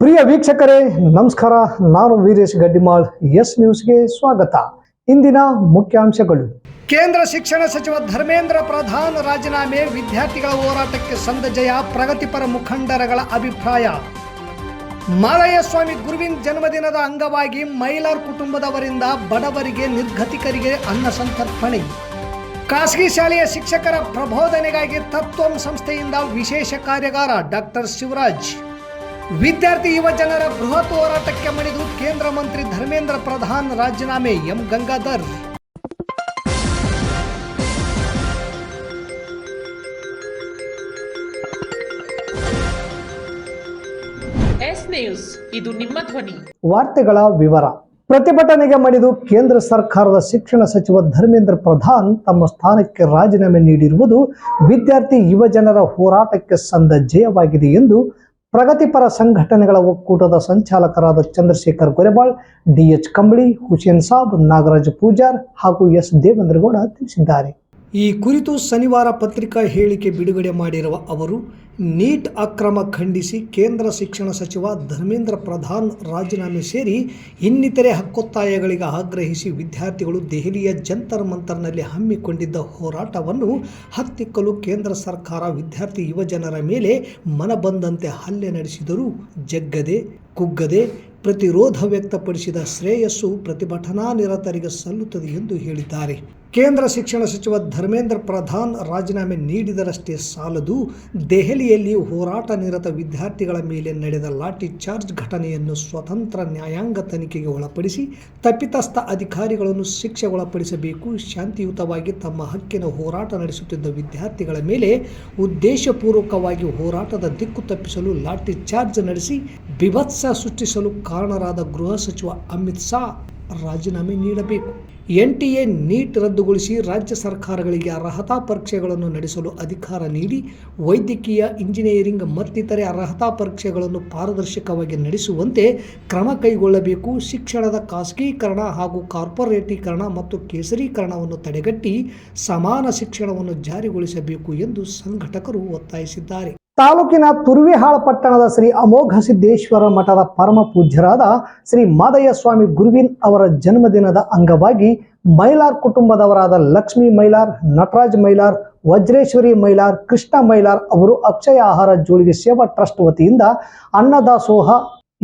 ಪ್ರಿಯ ವೀಕ್ಷಕರೇ ನಮಸ್ಕಾರ. ನಾನು ವೀರೇಶ್ ಗಡ್ಡಿಮಾಳ್. ಎಸ್ ನ್ಯೂಸ್ಗೆ ಸ್ವಾಗತ. ಇಂದಿನ ಮುಖ್ಯಾಂಶಗಳು. ಕೇಂದ್ರ ಶಿಕ್ಷಣ ಸಚಿವ ಧರ್ಮೇಂದ್ರ ಪ್ರಧಾನ್ ರಾಜೀನಾಮೆ, ವಿದ್ಯಾರ್ಥಿಗಳ ಹೋರಾಟಕ್ಕೆ ಸಂದ ಜಯ, ಪ್ರಗತಿಪರ ಮುಖಂಡರುಗಳ ಅಭಿಪ್ರಾಯ. ಮಾದಯ್ಯ ಸ್ವಾಮಿ ಗುರುವಿನ ಜನ್ಮದಿನದ ಅಂಗವಾಗಿ ಮೈಲಾರ್ ಕುಟುಂಬದವರಿಂದ ಬಡವರಿಗೆ, ನಿರ್ಗತಿಕರಿಗೆ ಅನ್ನ ಸಂತರ್ಪಣೆ. ಖಾಸಗಿ ಶಾಲೆಯ ಶಿಕ್ಷಕರ ಪ್ರಬೋಧನೆಗಾಗಿ ತತ್ವಂ ಸಂಸ್ಥೆಯಿಂದ ವಿಶೇಷ ಕಾರ್ಯಾಗಾರ. ಡಾಕ್ಟರ್ ಶಿವರಾಜ್. ವಿದ್ಯಾರ್ಥಿ ಯುವ ಜನರ ಬೃಹತ್ ಹೋರಾಟಕ್ಕೆ ಮಣಿದು ಕೇಂದ್ರ ಮಂತ್ರಿ ಧರ್ಮೇಂದ್ರ ಪ್ರಧಾನ್ ರಾಜೀನಾಮೆ. ಎಂ ಗಂಗಾಧರ್. ಎಸ್ ನ್ಯೂಸ್, ಇದು ನಿಮ್ಮ ಧ್ವನಿ. ವಾರ್ತೆಗಳ ವಿವರ. ಪ್ರತಿಭಟನೆಗೆ ಮಣಿದು ಕೇಂದ್ರ ಸರ್ಕಾರದ ಶಿಕ್ಷಣ ಸಚಿವ ಧರ್ಮೇಂದ್ರ ಪ್ರಧಾನ್ ತಮ್ಮ ಸ್ಥಾನಕ್ಕೆ ರಾಜೀನಾಮೆ ನೀಡಿರುವುದು ವಿದ್ಯಾರ್ಥಿ ಯುವ ಜನರ ಹೋರಾಟಕ್ಕೆ ಸಂದ ಜಯವಾಗಿದೆ ಎಂದು ಪ್ರಗತಿಪರ ಸಂಘಟನೆಗಳ ಒಕ್ಕೂಟದ ಸಂಚಾಲಕರಾದ ಚಂದ್ರಶೇಖರ್ ಗೊರೆಬಾಳ್, ಡಿಎಚ್ ಕಂಬಳಿ, ಹುಸೇನ್ ಸಾಬ್, ನಾಗರಾಜ್ ಪೂಜಾರ್ ಹಾಗೂ ಎಸ್ ದೇವೇಂದ್ರಗೌಡ ತಿಳಿಸಿದ್ದಾರೆ. ಈ ಕುರಿತು ಶನಿವಾರ ಪತ್ರಿಕಾ ಹೇಳಿಕೆ ಬಿಡುಗಡೆ ಮಾಡಿರುವ ಅವರು, ನೀಟ್ ಅಕ್ರಮ ಖಂಡಿಸಿ ಕೇಂದ್ರ ಶಿಕ್ಷಣ ಸಚಿವ ಧರ್ಮೇಂದ್ರ ಪ್ರಧಾನ್ ರಾಜೀನಾಮೆ ಸೇರಿ ಇನ್ನಿತರೆ ಹಕ್ಕೊತ್ತಾಯಗಳಿಗೆ ಆಗ್ರಹಿಸಿ ವಿದ್ಯಾರ್ಥಿಗಳು ದೆಹಲಿಯ ಜಂತರ್ ಮಂತರ್ನಲ್ಲಿ ಹಮ್ಮಿಕೊಂಡಿದ್ದ ಹೋರಾಟವನ್ನು ಹತ್ತಿಕ್ಕಲು ಕೇಂದ್ರ ಸರ್ಕಾರ ವಿದ್ಯಾರ್ಥಿ ಯುವ ಜನರ ಮೇಲೆ ಮನಬಂದಂತೆ ಹಲ್ಲೆ ನಡೆಸಿದರೂ ಜಗ್ಗದೆ ಕುಗ್ಗದೆ ಪ್ರತಿರೋಧ ವ್ಯಕ್ತಪಡಿಸಿದ ಶ್ರೇಯಸ್ಸು ಪ್ರತಿಭಟನಾ ನಿರತರಿಗೆ ಸಲ್ಲುತ್ತದೆ ಎಂದು ಹೇಳಿದ್ದಾರೆ. ಕೇಂದ್ರ ಶಿಕ್ಷಣ ಸಚಿವ ಧರ್ಮೇಂದ್ರ ಪ್ರಧಾನ್ ರಾಜೀನಾಮೆ ನೀಡಿದರಷ್ಟೇ ಸಾಲದು, ದೆಹಲಿಯಲ್ಲಿ ಹೋರಾಟ ನಿರತ ವಿದ್ಯಾರ್ಥಿಗಳ ಮೇಲೆ ನಡೆದ ಲಾಠಿ ಚಾರ್ಜ್ ಘಟನೆಯನ್ನು ಸ್ವತಂತ್ರ ನ್ಯಾಯಾಂಗ ತನಿಖೆಗೆ ಒಳಪಡಿಸಿ ತಪ್ಪಿತಸ್ಥ ಅಧಿಕಾರಿಗಳನ್ನು ಶಿಕ್ಷೆಗೊಳಪಡಿಸಬೇಕು. ಶಾಂತಿಯುತವಾಗಿ ತಮ್ಮ ಹಕ್ಕಿನ ಹೋರಾಟ ನಡೆಸುತ್ತಿದ್ದ ವಿದ್ಯಾರ್ಥಿಗಳ ಮೇಲೆ ಉದ್ದೇಶಪೂರ್ವಕವಾಗಿ ಹೋರಾಟದ ದಿಕ್ಕು ತಪ್ಪಿಸಲು ಲಾಠಿ ಚಾರ್ಜ್ ನಡೆಸಿ ಬಿಭತ್ಸ ಸೃಷ್ಟಿಸಲು ಕಾರಣರಾದ ಗೃಹ ಸಚಿವ ಅಮಿತ್ ಶಾ ರಾಜೀನಾಮೆ ನೀಡಬೇಕು. ಎನ್ಟಿಎ ನೀಟ್ ರದ್ದುಗೊಳಿಸಿ ರಾಜ್ಯ ಸರ್ಕಾರಗಳಿಗೆ ಅರ್ಹತಾ ಪರೀಕ್ಷೆಗಳನ್ನು ನಡೆಸಲು ಅಧಿಕಾರ ನೀಡಿ ವೈದ್ಯಕೀಯ, ಇಂಜಿನಿಯರಿಂಗ್ ಮತ್ತಿತರೆ ಅರ್ಹತಾ ಪರೀಕ್ಷೆಗಳನ್ನು ಪಾರದರ್ಶಕವಾಗಿ ನಡೆಸುವಂತೆ ಕ್ರಮ ಕೈಗೊಳ್ಳಬೇಕು. ಶಿಕ್ಷಣದ ಖಾಸಗೀಕರಣ ಹಾಗೂ ಕಾರ್ಪೊರೇಟೀಕರಣ ಮತ್ತು ಕೇಸರೀಕರಣವನ್ನು ತಡೆಗಟ್ಟಿ ಸಮಾನ ಶಿಕ್ಷಣವನ್ನು ಜಾರಿಗೊಳಿಸಬೇಕು ಎಂದು ಸಂಘಟಕರು ಒತ್ತಾಯಿಸಿದ್ದಾರೆ. ತಾಲೂಕಿನ ತುರ್ವಿಹಾಳ ಪಟ್ಟಣದ ಶ್ರೀ ಅಮೋಘ ಸಿದ್ದೇಶ್ವರ ಮಠದ ಪರಮ ಪೂಜ್ಯರಾದ ಶ್ರೀ ಮಾದಯ್ಯ ಸ್ವಾಮಿ ಗುರುವಿನ್ ಅವರ ಜನ್ಮದಿನದ ಅಂಗವಾಗಿ ಮೈಲಾರ್ ಕುಟುಂಬದವರಾದ ಲಕ್ಷ್ಮೀ ಮೈಲಾರ್, ನಟರಾಜ್ ಮೈಲಾರ್, ವಜ್ರೇಶ್ವರಿ ಮೈಲಾರ್, ಕೃಷ್ಣ ಮೈಲಾರ್ ಅವರು ಅಕ್ಷಯ ಆಹಾರ ಜೋಳಿಗೆ ಸೇವಾ ಟ್ರಸ್ಟ್ ವತಿಯಿಂದ ಅನ್ನದಾಸೋಹ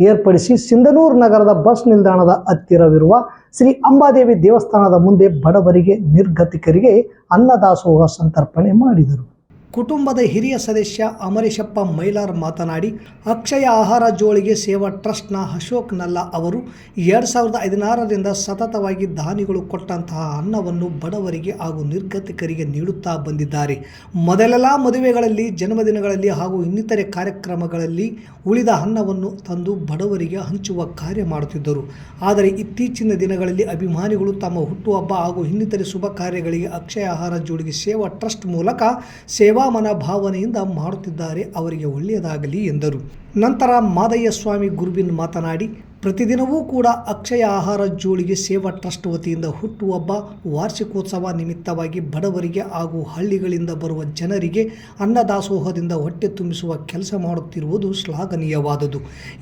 ಏರ್ಪಡಿಸಿ ಸಿಂಧನೂರು ನಗರದ ಬಸ್ ನಿಲ್ದಾಣದ ಹತ್ತಿರವಿರುವ ಶ್ರೀ ಅಂಬಾದೇವಿ ದೇವಸ್ಥಾನದ ಮುಂದೆ ಬಡವರಿಗೆ, ನಿರ್ಗತಿಕರಿಗೆ ಅನ್ನದಾಸೋಹ ಸಂತರ್ಪಣೆ ಮಾಡಿದರು. ಕುಟುಂಬದ ಹಿರಿಯ ಸದಸ್ಯ ಅಮರೇಶಪ್ಪ ಮೈಲಾರ್ ಮಾತನಾಡಿ, ಅಕ್ಷಯ ಆಹಾರ ಜೋಳಿಗೆ ಸೇವಾ ಟ್ರಸ್ಟ್ನ ಅಶೋಕ್ ನಲ್ಲ ಅವರು 2016ರಿಂದ ಸತತವಾಗಿ ದಾನಿಗಳು ಕೊಟ್ಟಂತಹ ಅನ್ನವನ್ನು ಬಡವರಿಗೆ ಹಾಗೂ ನಿರ್ಗತಿಕರಿಗೆ ನೀಡುತ್ತಾ ಬಂದಿದ್ದಾರೆ. ಮೊದಲೆಲ್ಲ ಮದುವೆಗಳಲ್ಲಿ, ಜನ್ಮದಿನಗಳಲ್ಲಿ ಹಾಗೂ ಇನ್ನಿತರೆ ಕಾರ್ಯಕ್ರಮಗಳಲ್ಲಿ ಉಳಿದ ಅನ್ನವನ್ನು ತಂದು ಬಡವರಿಗೆ ಹಂಚುವ ಕಾರ್ಯ ಮಾಡುತ್ತಿದ್ದರು. ಆದರೆ ಇತ್ತೀಚಿನ ದಿನಗಳಲ್ಲಿ ಅಭಿಮಾನಿಗಳು ತಮ್ಮ ಹುಟ್ಟುಹಬ್ಬ ಹಾಗೂ ಇನ್ನಿತರೆ ಶುಭ ಕಾರ್ಯಗಳಿಗೆ ಅಕ್ಷಯ ಆಹಾರ ಜೋಳಿಗೆ ಸೇವಾ ಟ್ರಸ್ಟ್ ಮೂಲಕ ಸೇವಾ ಮನೋಭಾವನೆಯಿಂದ ಮಾಡುತ್ತಿದ್ದಾರೆ. ಅವರಿಗೆ ಒಳ್ಳೆಯದಾಗಲಿ ಎಂದರು. ನಂತರ ಮಾದಯ್ಯ ಸ್ವಾಮಿ ಗುರುವಿನ್ ಮಾತನಾಡಿ, ಪ್ರತಿದಿನವೂ ಕೂಡ ಅಕ್ಷಯ ಆಹಾರ ಜೋಳಿಗೆ ಸೇವಾ ಟ್ರಸ್ಟ್ ವತಿಯಿಂದ ಹುಟ್ಟುಹಬ್ಬ, ವಾರ್ಷಿಕೋತ್ಸವ ನಿಮಿತ್ತವಾಗಿ ಬಡವರಿಗೆ ಹಾಗೂ ಹಳ್ಳಿಗಳಿಂದ ಬರುವ ಜನರಿಗೆ ಅನ್ನದಾಸೋಹದಿಂದ ಹೊಟ್ಟೆ ತುಂಬಿಸುವ ಕೆಲಸ ಮಾಡುತ್ತಿರುವುದು ಶ್ಲಾಘನೀಯವಾದುದು.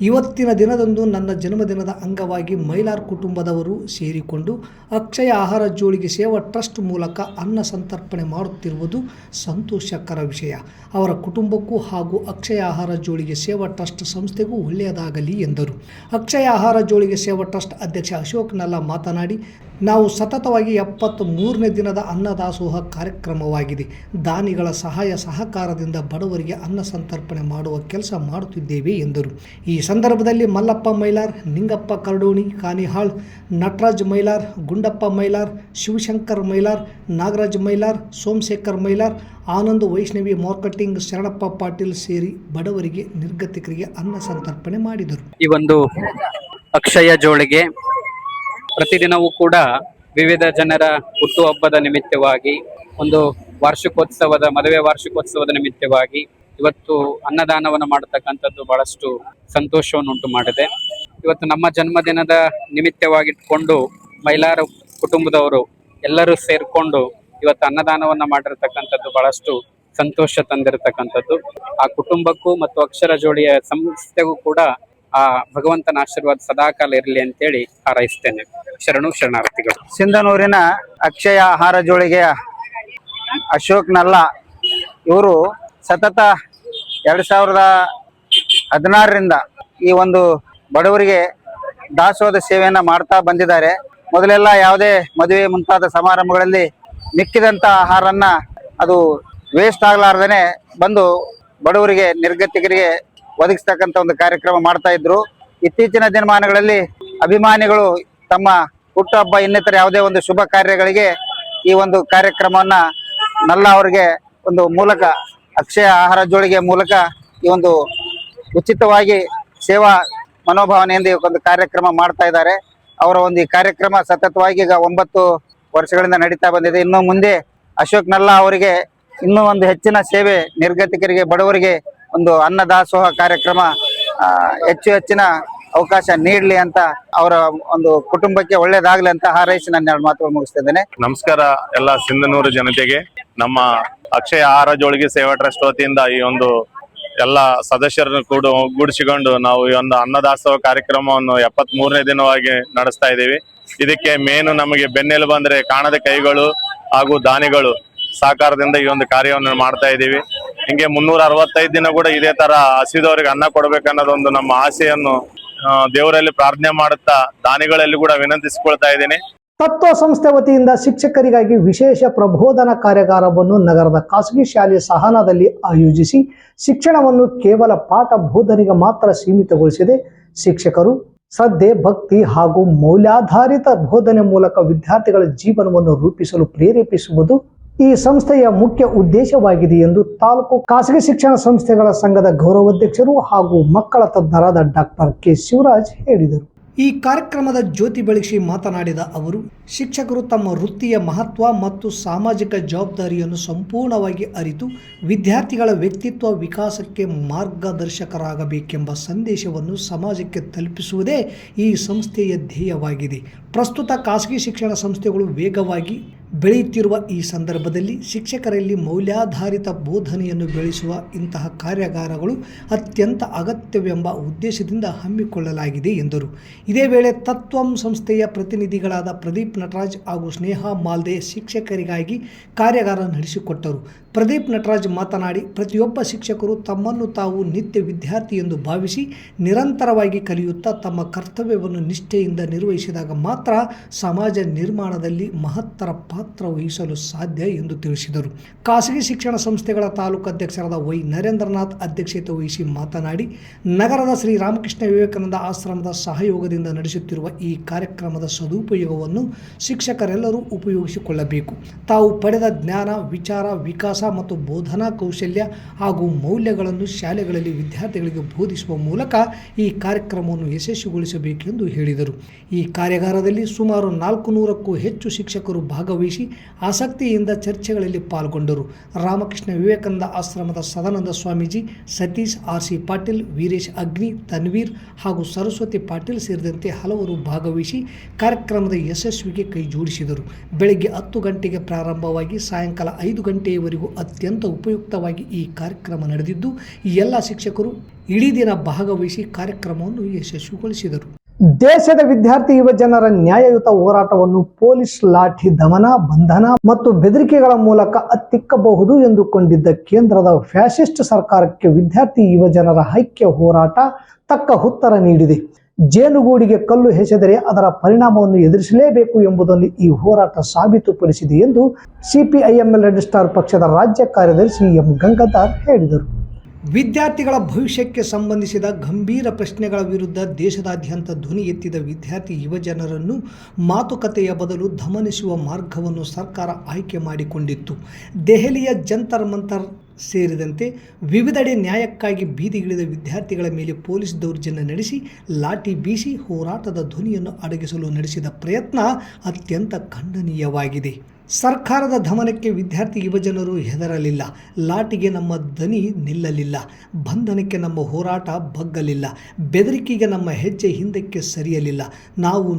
ಇವತ್ತಿನ ದಿನದಂದು ನನ್ನ ಜನ್ಮದಿನದ ಅಂಗವಾಗಿ ಮೈಲಾರ್ ಕುಟುಂಬದವರು ಸೇರಿಕೊಂಡು ಅಕ್ಷಯ ಆಹಾರ ಜೋಳಿಗೆ ಸೇವಾ ಟ್ರಸ್ಟ್ ಮೂಲಕ ಅನ್ನ ಸಂತರ್ಪಣೆ ಮಾಡುತ್ತಿರುವುದು ಸಂತೋಷಕರ ವಿಷಯ. ಅವರ ಕುಟುಂಬಕ್ಕೂ ಹಾಗೂ ಅಕ್ಷಯ ಆಹಾರ ಜೋಳಿಗೆ ಸೇವಾ ಟ್ರಸ್ಟ್ ಸಂಸ್ಥೆಗೂ ಒಳ್ಳೆಯದಾಗಲಿ ಎಂದರು. ಅಕ್ಷಯ ಆಹಾರ ಜೋಳಿಗೆ ಸೇವಾ ಟ್ರಸ್ಟ್ ಅಧ್ಯಕ್ಷ ಅಶೋಕ್ ನಲ್ಲ ಮಾತನಾಡಿ, ನಾವು ಸತತವಾಗಿ 73ನೇ ದಿನದ ಅನ್ನದಾಸೋಹ ಕಾರ್ಯಕ್ರಮವಾಗಿದೆ. ದಾನಿಗಳ ಸಹಾಯ ಸಹಕಾರದಿಂದ ಬಡವರಿಗೆ ಅನ್ನ ಸಂತರ್ಪಣೆ ಮಾಡುವ ಕೆಲಸ ಮಾಡುತ್ತಿದ್ದೇವೆ ಎಂದರು. ಈ ಸಂದರ್ಭದಲ್ಲಿ ಮಲ್ಲಪ್ಪ ಮೈಲಾರ್, ನಿಂಗಪ್ಪ ಕರಡೋಣಿ ಕಾನಿಹಾಳ್, ನಟರಾಜ್ ಮೈಲಾರ್, ಗುಂಡಪ್ಪ ಮೈಲಾರ್, ಶಿವಶಂಕರ್ ಮೈಲಾರ್, ನಾಗರಾಜ್ ಮೈಲಾರ್, ಸೋಮಶೇಖರ್ ಮೈಲಾರ್, ಆನಂದ್ ವೈಷ್ಣವಿ ಮಾರ್ಕೆಟಿಂಗ್, ಶರಣಪ್ಪ ಪಾಟೀಲ್ ಸೇರಿ ಬಡವರಿಗೆ, ನಿರ್ಗತಿಕರಿಗೆ ಅನ್ನ ಸಂತರ್ಪಣೆ ಮಾಡಿದರು. ಈ ಒಂದು ಅಕ್ಷಯ ಜೋಳಿಗೆ ಪ್ರತಿದಿನವೂ ಕೂಡ ವಿವಿಧ ಜನರ ಹುಟ್ಟುಹಬ್ಬದ ನಿಮಿತ್ತವಾಗಿ, ಒಂದು ಮದುವೆ ವಾರ್ಷಿಕೋತ್ಸವದ ನಿಮಿತ್ತವಾಗಿ ಇವತ್ತು ಅನ್ನದಾನವನ್ನು ಮಾಡತಕ್ಕಂಥದ್ದು ಬಹಳಷ್ಟು ಸಂತೋಷವನ್ನು ಉಂಟು ಮಾಡಿದೆ. ಇವತ್ತು ನಮ್ಮ ಜನ್ಮದಿನದ ನಿಮಿತ್ತವಾಗಿಟ್ಕೊಂಡು ಮೈಲಾರ ಕುಟುಂಬದವರು ಎಲ್ಲರೂ ಸೇರ್ಕೊಂಡು ಇವತ್ತು ಅನ್ನದಾನವನ್ನ ಮಾಡಿರ್ತಕ್ಕಂಥದ್ದು ಬಹಳಷ್ಟು ಸಂತೋಷ ತಂದಿರತಕ್ಕಂಥದ್ದು. ಆ ಕುಟುಂಬಕ್ಕೂ ಮತ್ತು ಅಕ್ಷರ ಜೋಳಿಯ ಸಂಸ್ಥೆಗೂ ಕೂಡ ಆ ಭಗವಂತನ ಆಶೀರ್ವಾದ ಸದಾಕಾಲ ಇರಲಿ ಅಂತೇಳಿ ಹಾರೈಸ್ತೇನೆ. ಶರಣಾರ್ಥಿಗಳು. ಸಿಂಧನೂರಿನ ಅಕ್ಷಯ ಆಹಾರ ಜೋಳಿಗೆಯ ಅಶೋಕ್ ನಲ್ಲ ಇವರು ಸತತ 2016ರಿಂದ ಈ ಒಂದು ಬಡವರಿಗೆ ದಾಸೋಹದ ಸೇವೆಯನ್ನ ಮಾಡ್ತಾ ಬಂದಿದ್ದಾರೆ. ಮೊದಲೆಲ್ಲ ಯಾವುದೇ ಮದುವೆ ಮುಂತಾದ ಸಮಾರಂಭಗಳಲ್ಲಿ ಮಿಕ್ಕಿದಂತ ಆಹಾರನ್ನ ಅದು ವೇಸ್ಟ್ ಆಗ್ಲಾರ್ದೇನೆ ಬಂದು ಬಡವರಿಗೆ ನಿರ್ಗತಿಕರಿಗೆ ಒದಗಿಸ್ತಕ್ಕಂಥ ಒಂದು ಕಾರ್ಯಕ್ರಮ ಮಾಡ್ತಾ ಇದ್ರು. ಇತ್ತೀಚಿನ ದಿನಮಾನಗಳಲ್ಲಿ ಅಭಿಮಾನಿಗಳು ತಮ್ಮ ಹುಟ್ಟುಹಬ್ಬ ಇನ್ನಿತರ ಯಾವುದೇ ಒಂದು ಶುಭ ಕಾರ್ಯಗಳಿಗೆ ಈ ಒಂದು ಕಾರ್ಯಕ್ರಮವನ್ನ ನಲ್ಲ ಅವರಿಗೆ ಒಂದು ಮೂಲಕ ಅಕ್ಷಯ ಆಹಾರ ಜೋಳಿಗೆ ಮೂಲಕ ಈ ಒಂದು ಉಚಿತವಾಗಿ ಸೇವಾ ಮನೋಭಾವನೆಯಿಂದ ಈ ಒಂದು ಕಾರ್ಯಕ್ರಮ ಮಾಡ್ತಾ ಇದ್ದಾರೆ. ಅವರ ಒಂದು ಈ ಕಾರ್ಯಕ್ರಮ ಸತತವಾಗಿ ಈಗ 9 ವರ್ಷಗಳಿಂದ ನಡೀತಾ ಬಂದಿದೆ. ಇನ್ನು ಮುಂದೆ ಅಶೋಕ್ ನಲ್ಲ ಅವರಿಗೆ ಇನ್ನೂ ಒಂದು ಹೆಚ್ಚಿನ ಸೇವೆ ನಿರ್ಗತಿಕರಿಗೆ ಬಡವರಿಗೆ ಒಂದು ಅನ್ನದಾಸೋಹ ಕಾರ್ಯಕ್ರಮ ಹೆಚ್ಚಿನ ಅವಕಾಶ ನೀಡಲಿ ಅಂತ ಅವರ ಒಂದು ಕುಟುಂಬಕ್ಕೆ ಒಳ್ಳೇದಾಗ್ಲಿ ಅಂತ ಹಾರೈಸಿ ನಾನು 2 ಮಾತುಗಳು ಮುಗಿಸ್ತಾ ಇದ್ದೇನೆ. ನಮಸ್ಕಾರ ಎಲ್ಲ ಸಿಂಧನೂರು ಜನತೆಗೆ. ನಮ್ಮ ಅಕ್ಷಯ ಆಹಾರ ಜೋಳಿಗೆ ಸೇವಾ ಟ್ರಸ್ಟ್ ವತಿಯಿಂದ ಈ ಒಂದು ಎಲ್ಲ ಸದಸ್ಯರನ್ನು ಗೂಡಿಸಿಕೊಂಡು ನಾವು ಈ ಒಂದು ಅನ್ನದಾಸೋಹ ಕಾರ್ಯಕ್ರಮವನ್ನು 73ನೇ ದಿನವಾಗಿ ನಡೆಸ್ತಾ ಇದ್ದೀವಿ. ಇದಕ್ಕೆ ಮೇನು ನಮಗೆ ಬೆನ್ನೆಲುಬು ಬಂದ್ರೆ ಕಾಣದ ಕೈಗಳು ಹಾಗೂ ದಾನಿಗಳು ಸಹಕಾರದಿಂದ ಈ ಒಂದು ಕಾರ್ಯವನ್ನು ಮಾಡ್ತಾ ಇದ್ದೀವಿ. ಹಿಂಗೆ 365 ದಿನ ಕೂಡ ಇದೇ ತರ ಹಸಿದವರಿಗೆ ಅನ್ನ ಕೊಡ್ಬೇಕನ್ನೋದೊಂದು ನಮ್ಮ ಆಸೆಯನ್ನು ದೇವರಲ್ಲಿ ಪ್ರಾರ್ಥನೆ ಮಾಡುತ್ತಾ ದಾನಿಗಳಲ್ಲಿ ಕೂಡ ವಿನಂತಿಸಿಕೊಳ್ತಾ ಇದ್ದೀನಿ. ತತ್ವ ಸಂಸ್ಥೆ ವತಿಯಿಂದ ಶಿಕ್ಷಕರಿಗಾಗಿ ವಿಶೇಷ ಪ್ರಬೋಧನಾ ಕಾರ್ಯಾಗಾರವನ್ನು ನಗರದ ಖಾಸಗಿ ಶಾಲೆ ಸಹನಾದಲ್ಲಿ ಆಯೋಜಿಸಿ ಶಿಕ್ಷಣವನ್ನು ಕೇವಲ ಪಾಠ ಬೋಧನೆಗೆ ಮಾತ್ರ ಸೀಮಿತಗೊಳಿಸಿದೆ. ಶಿಕ್ಷಕರು ಶ್ರದ್ಧೆ, ಭಕ್ತಿ ಹಾಗೂ ಮೌಲ್ಯಾಧಾರಿತ ಬೋಧನೆ ಮೂಲಕ ವಿದ್ಯಾರ್ಥಿಗಳ ಜೀವನವನ್ನು ರೂಪಿಸಲು ಪ್ರೇರೇಪಿಸುವುದು ಈ ಸಂಸ್ಥೆಯ ಮುಖ್ಯ ಉದ್ದೇಶವಾಗಿದೆ ಎಂದು ತಾಲೂಕು ಖಾಸಗಿ ಶಿಕ್ಷಣ ಸಂಸ್ಥೆಗಳ ಸಂಘದ ಗೌರವಾಧ್ಯಕ್ಷರು ಹಾಗೂ ಮಕ್ಕಳ ತಜ್ಞರಾದ ಡಾಕ್ಟರ್ ಕೆ ಶಿವರಾಜ್ ಹೇಳಿದರು. ಈ ಕಾರ್ಯಕ್ರಮದ ಜ್ಯೋತಿ ಬೆಳಗಿಸಿ ಮಾತನಾಡಿದ ಅವರು, ಶಿಕ್ಷಕರು ತಮ್ಮ ವೃತ್ತಿಯ ಮಹತ್ವ ಮತ್ತು ಸಾಮಾಜಿಕ ಜವಾಬ್ದಾರಿಯನ್ನು ಸಂಪೂರ್ಣವಾಗಿ ಅರಿತು ವಿದ್ಯಾರ್ಥಿಗಳ ವ್ಯಕ್ತಿತ್ವ ವಿಕಾಸಕ್ಕೆ ಮಾರ್ಗದರ್ಶಕರಾಗಬೇಕೆಂಬ ಸಂದೇಶವನ್ನು ಸಮಾಜಕ್ಕೆ ತಲುಪಿಸುವುದೇ ಈ ಸಂಸ್ಥೆಯ ಧ್ಯೇಯವಾಗಿದೆ. ಪ್ರಸ್ತುತ ಖಾಸಗಿ ಶಿಕ್ಷಣ ಸಂಸ್ಥೆಗಳು ವೇಗವಾಗಿ ಬೆಳೆಯುತ್ತಿರುವ ಈ ಸಂದರ್ಭದಲ್ಲಿ ಶಿಕ್ಷಕರಲ್ಲಿ ಮೌಲ್ಯಾಧಾರಿತ ಬೋಧನೆಯನ್ನು ಬೆಳೆಸುವ ಇಂತಹ ಕಾರ್ಯಾಗಾರಗಳು ಅತ್ಯಂತ ಅಗತ್ಯವೆಂಬ ಉದ್ದೇಶದಿಂದ ಹಮ್ಮಿಕೊಳ್ಳಲಾಗಿದೆ ಎಂದರು. ಇದೇ ವೇಳೆ ತತ್ವಂ ಸಂಸ್ಥೆಯ ಪ್ರತಿನಿಧಿಗಳಾದ ಪ್ರದೀಪ್ ನಟರಾಜ್ ಹಾಗೂ ಸ್ನೇಹಾ ಮಾಲ್ದೆ ಶಿಕ್ಷಕರಿಗಾಗಿ ಕಾರ್ಯಾಗಾರ ನಡೆಸಿಕೊಟ್ಟರು. ಪ್ರದೀಪ್ ನಟರಾಜ್ ಮಾತನಾಡಿ, ಪ್ರತಿಯೊಬ್ಬ ಶಿಕ್ಷಕರು ತಮ್ಮನ್ನು ತಾವು ನಿತ್ಯ ವಿದ್ಯಾರ್ಥಿ ಎಂದು ಭಾವಿಸಿ ನಿರಂತರವಾಗಿ ಕಲಿಯುತ್ತಾ ತಮ್ಮ ಕರ್ತವ್ಯವನ್ನು ನಿಷ್ಠೆಯಿಂದ ನಿರ್ವಹಿಸಿದಾಗ ಮಾತ್ರ ಸಮಾಜ ನಿರ್ಮಾಣದಲ್ಲಿ ಮಹತ್ತರ ಪಾತ್ರ ವಹಿಸಲು ಸಾಧ್ಯ ಎಂದು ತಿಳಿಸಿದರು. ಖಾಸಗಿ ಶಿಕ್ಷಣ ಸಂಸ್ಥೆಗಳ ತಾಲೂಕು ಅಧ್ಯಕ್ಷರಾದ ವೈ ನರೇಂದ್ರನಾಥ್ ಅಧ್ಯಕ್ಷತೆ ವಹಿಸಿ ಮಾತನಾಡಿ, ನಗರದ ಶ್ರೀ ರಾಮಕೃಷ್ಣ ವಿವೇಕಾನಂದ ಆಶ್ರಮದ ಸಹಯೋಗದಿಂದ ನಡೆಸುತ್ತಿರುವ ಈ ಕಾರ್ಯಕ್ರಮದ ಸದುಪಯೋಗವನ್ನು ಶಿಕ್ಷಕರೆಲ್ಲರೂ ಉಪಯೋಗಿಸಿಕೊಳ್ಳಬೇಕು. ತಾವು ಪಡೆದ ಜ್ಞಾನ, ವಿಚಾರ, ವಿಕಾಸ ಮತ್ತು ಬೋಧನಾ ಕೌಶಲ್ಯ ಹಾಗೂ ಮೌಲ್ಯಗಳನ್ನು ಶಾಲೆಗಳಲ್ಲಿ ವಿದ್ಯಾರ್ಥಿಗಳಿಗೆ ಬೋಧಿಸುವ ಮೂಲಕ ಈ ಕಾರ್ಯಕ್ರಮವನ್ನು ಯಶಸ್ವಿಗೊಳಿಸಬೇಕೆಂದು ಹೇಳಿದರು. ಈ ಕಾರ್ಯಾಗಾರದಲ್ಲಿ ಸುಮಾರು 400ಕ್ಕೂ ಹೆಚ್ಚು ಶಿಕ್ಷಕರು ಭಾಗವಹಿಸಿ ಆಸಕ್ತಿಯಿಂದ ಚರ್ಚೆಗಳಲ್ಲಿ ಪಾಲ್ಗೊಂಡರು. ರಾಮಕೃಷ್ಣ ವಿವೇಕಾನಂದ ಆಶ್ರಮದ ಸದಾನಂದ ಸ್ವಾಮೀಜಿ, ಸತೀಶ್ ಆರ್.ಸಿ. ಪಾಟೀಲ್, ವೀರೇಶ್ ಅಗ್ನಿ, ತನ್ವೀರ್ ಹಾಗೂ ಸರಸ್ವತಿ ಪಾಟೀಲ್ ಸೇರಿದಂತೆ ಹಲವರು ಭಾಗವಹಿಸಿ ಕಾರ್ಯಕ್ರಮದ ಯಶಸ್ವಿಗೆ ಕೈ ಜೋಡಿಸಿದರು. ಬೆಳಗ್ಗೆ 10 ಗಂಟೆಗೆ ಪ್ರಾರಂಭವಾಗಿ ಸಾಯಂಕಾಲ 5 ಗಂಟೆಯವರೆಗೂ ಅತ್ಯಂತ ಉಪಯುಕ್ತವಾಗಿ ಈ ಕಾರ್ಯಕ್ರಮ ನಡೆದಿದ್ದು, ಎಲ್ಲ ಶಿಕ್ಷಕರು ಇಡೀ ದಿನ ಭಾಗವಹಿಸಿ ಕಾರ್ಯಕ್ರಮವನ್ನು ಯಶಸ್ವಿಗೊಳಿಸಿದರು. ದೇಶದ ವಿದ್ಯಾರ್ಥಿ ಯುವ ಜನರ ನ್ಯಾಯಯುತ ಹೋರಾಟವನ್ನು ಪೊಲೀಸ್ ಲಾಠಿ ದಮನ, ಬಂಧನ ಮತ್ತು ಬೆದರಿಕೆಗಳ ಮೂಲಕ ಹತ್ತಿಕ್ಕಬಹುದು ಎಂದುಕೊಂಡಿದ್ದ ಕೇಂದ್ರದ ಫ್ಯಾಸಿಸ್ಟ್ ಸರ್ಕಾರಕ್ಕೆ ವಿದ್ಯಾರ್ಥಿ ಯುವ ಜನರ ಐಕ್ಯ ಹೋರಾಟ ತಕ್ಕ ಉತ್ತರ ನೀಡಿದೆ. ಜೇನುಗೂಡಿಗೆ ಕಲ್ಲು ಎಸೆದರೆ ಅದರ ಪರಿಣಾಮವನ್ನು ಎದುರಿಸಲೇಬೇಕು ಎಂಬುದನ್ನು ಈ ಹೋರಾಟ ಸಾಬೀತುಪಡಿಸಿದೆ ಎಂದು ಸಿಪಿಐಎಂಎಲ್ ರೆಡ್ ಸ್ಟಾರ್ ಪಕ್ಷದ ರಾಜ್ಯ ಕಾರ್ಯದರ್ಶಿ ಎಂ ಗಂಗಾಧರ್ ಹೇಳಿದರು. ವಿದ್ಯಾರ್ಥಿಗಳ ಭವಿಷ್ಯಕ್ಕೆ ಸಂಬಂಧಿಸಿದ ಗಂಭೀರ ಪ್ರಶ್ನೆಗಳ ವಿರುದ್ಧ ದೇಶದಾದ್ಯಂತ ಧ್ವನಿ ಎತ್ತಿದ ವಿದ್ಯಾರ್ಥಿ ಯುವಜನರನ್ನು ಮಾತುಕತೆಯ ಬದಲು ದಮನಿಸುವ ಮಾರ್ಗವನ್ನು ಸರ್ಕಾರ ಆಯ್ಕೆ ಮಾಡಿಕೊಂಡಿತ್ತು. ದೆಹಲಿಯ ಜಂತರ್ ಮಂತರ್ ಸೇರಿದಂತೆ ವಿವಿಧೆಡೆ ನ್ಯಾಯಕ್ಕಾಗಿ ಬೀದಿಗಿಳಿದ ವಿದ್ಯಾರ್ಥಿಗಳ ಮೇಲೆ ಪೊಲೀಸ್ ದೌರ್ಜನ್ಯ ನಡೆಸಿ ಲಾಠಿ ಬೀಸಿ ಹೋರಾಟದ ಧ್ವನಿಯನ್ನು ಅಡಗಿಸಲು ನಡೆಸಿದ ಪ್ರಯತ್ನ ಅತ್ಯಂತ ಖಂಡನೀಯವಾಗಿದೆ. ಸರ್ಕಾರದ ದಮನಕ್ಕೆ ವಿದ್ಯಾರ್ಥಿ ಯುವಜನರು ಹೆದರಲಿಲ್ಲ. ಲಾಟಿಗೆ ನಮ್ಮ ದನಿ ನಿಲ್ಲಲಿಲ್ಲ. ಬಂಧನಕ್ಕೆ ನಮ್ಮ ಹೋರಾಟ ಬಗ್ಗಲಿಲ್ಲ. ಬೆದರಿಕೆಗೆ ನಮ್ಮ ಹೆಜ್ಜೆ ಹಿಂದಕ್ಕೆ ಸರಿಯಲಿಲ್ಲ. ನಾವು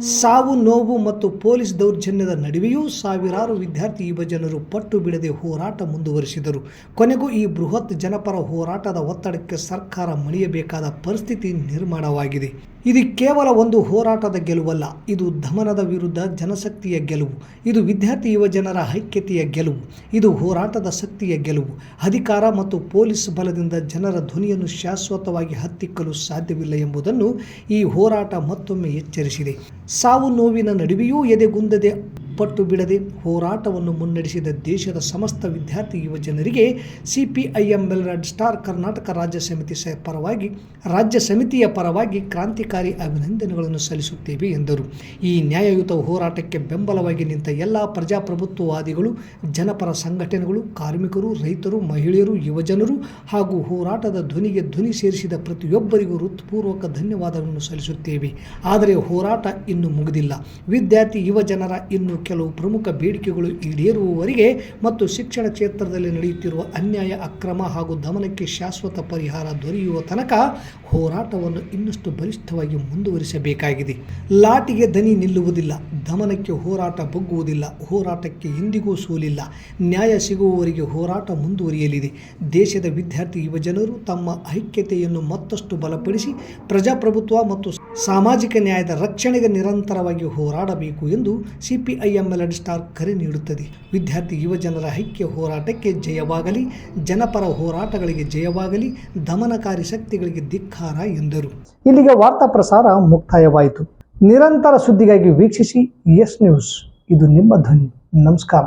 ಸಾವು ನೋವು ಮತ್ತು ಪೊಲೀಸ್ ದೌರ್ಜನ್ಯದ ನಡುವೆಯೂ ಸಾವಿರಾರು ವಿದ್ಯಾರ್ಥಿ ಯುವಜನರು ಪಟ್ಟು ಬಿಡದೆ ಹೋರಾಟ ಮುಂದುವರಿಸಿದರು. ಕೊನೆಗೂ ಈ ಬೃಹತ್ ಜನಪರ ಹೋರಾಟದ ಒತ್ತಡಕ್ಕೆ ಸರ್ಕಾರ ಮಣಿಯಬೇಕಾದ ಪರಿಸ್ಥಿತಿ ನಿರ್ಮಾಣವಾಗಿದೆ. ಇದು ಕೇವಲ ಒಂದು ಹೋರಾಟದ ಗೆಲುವಲ್ಲ, ಇದು ದಮನದ ವಿರುದ್ಧ ಜನಶಕ್ತಿಯ ಗೆಲುವು. ಇದು ವಿದ್ಯಾರ್ಥಿ ಯುವಜನರ ಐಕ್ಯತೆಯ ಗೆಲುವು. ಇದು ಹೋರಾಟದ ಶಕ್ತಿಯ ಗೆಲುವು. ಅಧಿಕಾರ ಮತ್ತು ಪೊಲೀಸ್ ಬಲದಿಂದ ಜನರ ಧ್ವನಿಯನ್ನು ಶಾಶ್ವತವಾಗಿ ಹತ್ತಿಕ್ಕಲು ಸಾಧ್ಯವಿಲ್ಲ ಎಂಬುದನ್ನು ಈ ಹೋರಾಟ ಮತ್ತೊಮ್ಮೆ ಎಚ್ಚರಿಸಿದೆ. ಸಾವು ನೋವಿನ ನಡುವೆಯೂ ಎದೆಗುಂದದೆ ಪಟ್ಟು ಬಿಡದೆ ಹೋರಾಟವನ್ನು ಮುನ್ನಡೆಸಿದ ದೇಶದ ಸಮಸ್ತ ವಿದ್ಯಾರ್ಥಿ ಯುವಜನರಿಗೆ CPIM ರೆಡ್ ಸ್ಟಾರ್ ಕರ್ನಾಟಕ ರಾಜ್ಯ ಸಮಿತಿಯ ಪರವಾಗಿ ಕ್ರಾಂತಿಕಾರಿ ಅಭಿನಂದನೆಗಳನ್ನು ಸಲ್ಲಿಸುತ್ತೇವೆ ಎಂದರು. ಈ ನ್ಯಾಯಯುತ ಹೋರಾಟಕ್ಕೆ ಬೆಂಬಲವಾಗಿ ನಿಂತ ಎಲ್ಲ ಪ್ರಜಾಪ್ರಭುತ್ವವಾದಿಗಳು, ಜನಪರ ಸಂಘಟನೆಗಳು, ಕಾರ್ಮಿಕರು, ರೈತರು, ಮಹಿಳೆಯರು, ಯುವಜನರು ಹಾಗೂ ಹೋರಾಟದ ಧ್ವನಿಗೆ ಧ್ವನಿ ಸೇರಿಸಿದ ಪ್ರತಿಯೊಬ್ಬರಿಗೂ ಹೃತ್ಪೂರ್ವಕ ಧನ್ಯವಾದಗಳನ್ನು ಸಲ್ಲಿಸುತ್ತೇವೆ. ಆದರೆ ಹೋರಾಟ ಇನ್ನೂ ಮುಗಿದಿಲ್ಲ. ವಿದ್ಯಾರ್ಥಿ ಯುವಜನರ ಇನ್ನು ಕೆಲವು ಪ್ರಮುಖ ಬೇಡಿಕೆಗಳು ಈಡೇರುವವರೆಗೆ ಮತ್ತು ಶಿಕ್ಷಣ ಕ್ಷೇತ್ರದಲ್ಲಿ ನಡೆಯುತ್ತಿರುವ ಅನ್ಯಾಯ, ಅಕ್ರಮ ಹಾಗೂ ದಮನಕ್ಕೆ ಶಾಶ್ವತ ಪರಿಹಾರ ದೊರೆಯುವ ತನಕ ಹೋರಾಟವನ್ನು ಇನ್ನಷ್ಟು ಬಲಿಷ್ಠವಾಗಿ ಮುಂದುವರಿಸಬೇಕಾಗಿದೆ. ಲಾಟಿಗೆ ದನಿ ನಿಲ್ಲುವುದಿಲ್ಲ, ದಮನಕ್ಕೆ ಹೋರಾಟ ಬಗ್ಗುವುದಿಲ್ಲ. ಹೋರಾಟಕ್ಕೆ ಎಂದಿಗೂ ಸೋಲಿಲ್ಲ. ನ್ಯಾಯ ಸಿಗುವವರೆಗೆ ಹೋರಾಟ ಮುಂದುವರಿಯಲಿದೆ. ದೇಶದ ವಿದ್ಯಾರ್ಥಿ ಯುವಜನರು ತಮ್ಮ ಐಕ್ಯತೆಯನ್ನು ಮತ್ತಷ್ಟು ಬಲಪಡಿಸಿ ಪ್ರಜಾಪ್ರಭುತ್ವ ಮತ್ತು ಸಾಮಾಜಿಕ ನ್ಯಾಯದ ರಕ್ಷಣೆಗೆ ನಿರಂತರವಾಗಿ ಹೋರಾಡಬೇಕು ಎಂದು CPIM ರೆಡ್ ಸ್ಟಾರ್ ಕರೆ ನೀಡುತ್ತದೆ. ವಿದ್ಯಾರ್ಥಿ ಯುವಜನರ ಐಕ್ಯ ಹೋರಾಟಕ್ಕೆ ಜಯವಾಗಲಿ, ಜನಪರ ಹೋರಾಟಗಳಿಗೆ ಜಯವಾಗಲಿ, ದಮನಕಾರಿ ಶಕ್ತಿಗಳಿಗೆ ಧಿಕ್ಕಾರ ಎಂದರು. ಇಲ್ಲಿಗೆ ವಾರ್ತಾ ಪ್ರಸಾರ ಮುಕ್ತಾಯವಾಯಿತು. ನಿರಂತರ ಸುದ್ದಿಗಾಗಿ ವೀಕ್ಷಿಸಿ ಎಸ್ ನ್ಯೂಸ್. ಇದು ನಿಮ್ಮ ಧ್ವನಿ. ನಮಸ್ಕಾರ.